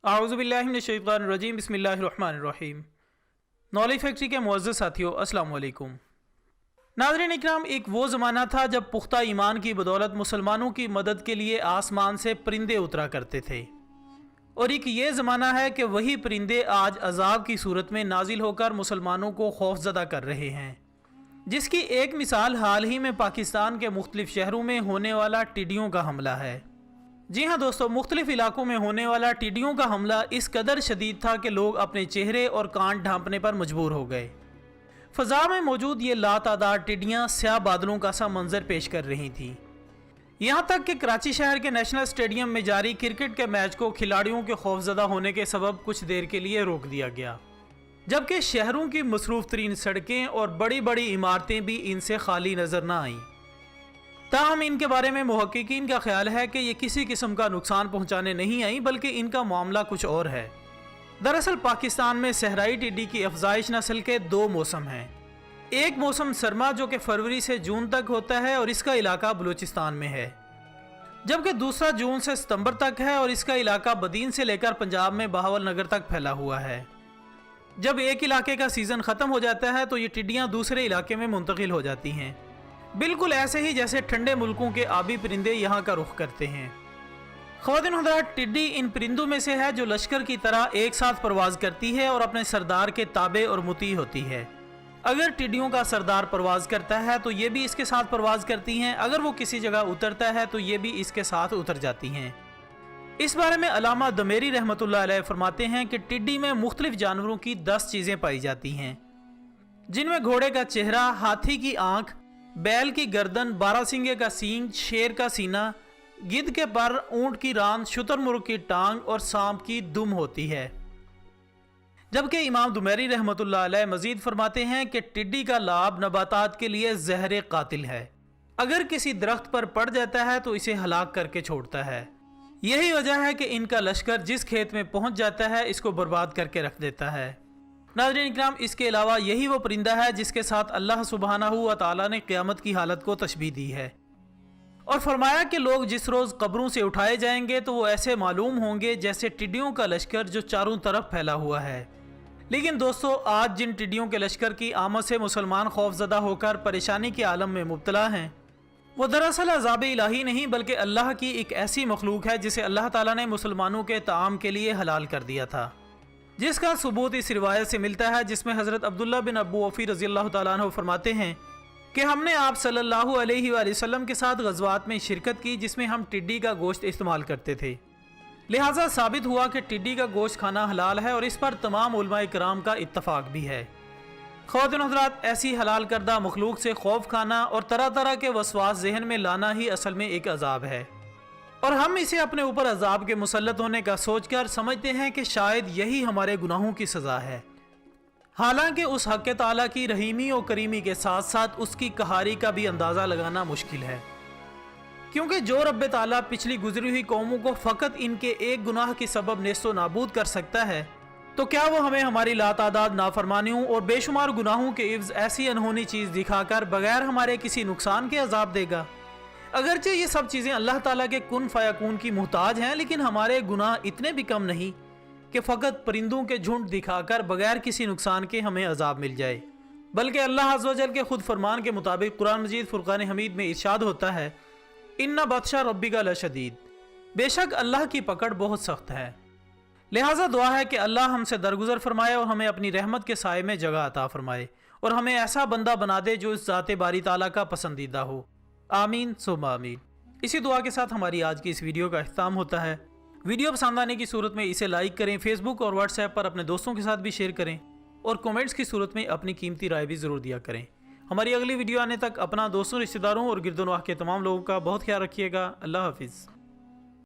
आऊज़ु बिल्लाहि मिनश शैतानिर रजीम बिस्मिल्लाहिर रहमानिर रहीम। Knowledge factory के मुअज़्ज़ज़ साथियों, अस्सलाम वालेकुम। नाज़रीन इकराम, एक वो ज़माना था जब पुख्ता ईमान की बदौलत मुसलमानों की मदद के लिए आसमान से परिंदे उतरा करते थे, और एक ये ज़माना है कि वही परिंदे आज अजाब की सूरत में नाजिल होकर मुसलमानों को खौफज़दा कर रहे हैं, जिसकी एक मिसाल हाल ही में पाकिस्तान के मुख्तलिफ शहरों में होने वाला टिड्डियों का हमला है। जी हाँ दोस्तों, मुख्तलिफ इलाकों में होने वाला टिड्डियों का हमला इस कदर शदीद था कि लोग अपने चेहरे और कान ढांपने पर मजबूर हो गए। फ़ज़ा में मौजूद ये लातादाद टिड्डियाँ स्याह बादलों का सा मंजर पेश कर रही थीं। यहाँ तक कि कराची शहर के नेशनल स्टेडियम में जारी क्रिकेट के मैच को खिलाड़ियों के खौफजदा होने के सबब कुछ देर के लिए रोक दिया गया, जबकि शहरों की मसरूफ़ तरीन सड़कें और बड़ी बड़ी इमारतें भी इनसे खाली नज़र न आईं। ताहम इनके बारे में मुहक्किकीन का ख्याल है कि ये किसी किस्म का नुकसान पहुंचाने नहीं आई, बल्कि इनका मामला कुछ और है। दरअसल पाकिस्तान में सहराई टिड्डी की अफजाइश नस्ल के दो मौसम हैं। एक मौसम सरमा जो कि फरवरी से जून तक होता है और इसका इलाका बलूचिस्तान में है, जबकि दूसरा जून से सितंबर तक है और इसका इलाका बदीन से लेकर पंजाब में बहावल नगर तक फैला हुआ है। जब एक इलाके का सीज़न ख़त्म हो जाता है तो ये टिड्डियाँ दूसरे इलाके में मुंतकिल हो जाती हैं, बिल्कुल ऐसे ही जैसे ठंडे मुल्कों के आबी परिंदे यहाँ का रुख करते हैं। ख़वातीन हज़रात, टिड्डी इन परिंदों में से है जो लश्कर की तरह एक साथ परवाज़ करती है और अपने सरदार के ताबे और मुती होती है। अगर टिड्डियों का सरदार परवाज़ करता है तो ये भी इसके साथ परवाज़ करती हैं, अगर वो किसी जगह उतरता है तो ये भी इसके साथ उतर जाती हैं। इस बारे में अल्लामा दमेरी रहमतुल्लाह अलैह फरमाते हैं कि टिड्डी में मुख्तलिफ जानवरों की 10 चीज़ें पाई जाती हैं, जिनमें घोड़े का चेहरा, हाथी की आँख, बैल की गर्दन, बारहसिंगे का सींग, शेर का सीना, गिद्ध के पर, ऊंट की रान, शुतुरमुर्ग की टांग और सांप की दुम होती है। जबकि इमाम दुमेरी रहमतुल्लाह अलैह मजीद फरमाते हैं कि टिड्डी का लाभ नबातात के लिए जहर कातिल है। अगर किसी दरख्त पर पड़ जाता है तो इसे हलाक करके छोड़ता है। यही वजह है कि इनका लश्कर जिस खेत में पहुंच जाता है इसको बर्बाद करके रख देता है। नाज़रीन इकराम, इसके अलावा यही वो परिंदा है जिसके साथ अल्लाह सुब्हानहू व तआला ने क़यामत की हालत को तशबीह दी है और फरमाया कि लोग जिस रोज़ कब्रों से उठाए जाएंगे तो वो ऐसे मालूम होंगे जैसे टिड्डियों का लश्कर जो चारों तरफ फैला हुआ है। लेकिन दोस्तों, आज जिन टिड्डियों के लश्कर की आमद से मुसलमान खौफजदा होकर परेशानी के आलम में मुब्तला हैं, वो दरअसल अज़ाब इलाही नहीं बल्कि अल्लाह की एक ऐसी मखलूक है जिसे अल्लाह ताला ने मुसलमानों के ताम के लिए हलाल कर दिया था, जिसका सबूत इस रिवायत से मिलता है जिसमें हज़रत अब्दुल्ला बिन अबू औफ़ी रज़ियल्लाहु ताला अन्हु फरमाते हैं कि हमने आप सल्लल्लाहु अलैहि वसल्लम के साथ ग़ज़वात में शिरकत की जिसमें हम टिड्डी का गोश्त इस्तेमाल करते थे। लिहाजा साबित हुआ कि टिड्डी का गोश्त खाना हलाल है और इस पर तमाम उलमा इकराम का इत्तफ़ाक़ भी है। ख़वातीन हज़रात, ऐसी हलाल करदा मखलूक से खौफ खाना और तरह तरह के वसवास ज़हन में लाना ही असल में एक अजाब है, और हम इसे अपने ऊपर अजाब के मुसल्लत होने का सोचकर समझते हैं कि शायद यही हमारे गुनाहों की सज़ा है। हालांकि उस हक़ ताला की रहीमी और करीमी के साथ साथ उसकी कहारी का भी अंदाज़ा लगाना मुश्किल है, क्योंकि जो रब्बे ताला पिछली गुजरी हुई कौमों को फ़कत इनके एक गुनाह की सबब नेस्तो नाबूद कर सकता है, तो क्या वो हमें हमारी लातादाद नाफरमानियों और बेशुमार गुनाहों के इव्ज़ ऐसी अनहोनी चीज़ दिखाकर बगैर हमारे किसी नुकसान के अजाब देगा? अगरचे ये सब चीज़ें अल्लाह ताला के कुन फ़यकून की मुहताज हैं, लेकिन हमारे गुनाह इतने भी कम नहीं कि फ़कत परिंदों के झुंड दिखाकर बगैर किसी नुकसान के हमें अजाब मिल जाए। बल्कि अल्लाह अज़्ज़ व जल के खुद फरमान के मुताबिक कुरान मजीद फ़ुरक़ान हमीद में इरशाद होता है, इन्ना बत्शा रब्बिका लशदीद, बेशक अल्लाह की पकड़ बहुत सख्त है। लिहाजा दुआ है कि अल्लाह हमसे दरगुजर फरमाए और हमें अपनी रहमत के साए में जगह अता फरमाए और हमें ऐसा बंदा बना दे जो इस ज़ाते बारी ताला का पसंदीदा हो। आमीन सुम्मा आमीन। इसी दुआ के साथ हमारी आज की इस वीडियो का इख्तिताम होता है। वीडियो पसंद आने की सूरत में इसे लाइक करें, फेसबुक और व्हाट्सएप पर अपने दोस्तों के साथ भी शेयर करें और कमेंट्स की सूरत में अपनी कीमती राय भी ज़रूर दिया करें। हमारी अगली वीडियो आने तक अपना दोस्तों, रिश्तेदारों और गिरदोनवाह के तमाम लोगों का बहुत ख्याल रखिएगा। अल्लाह हाफिज़।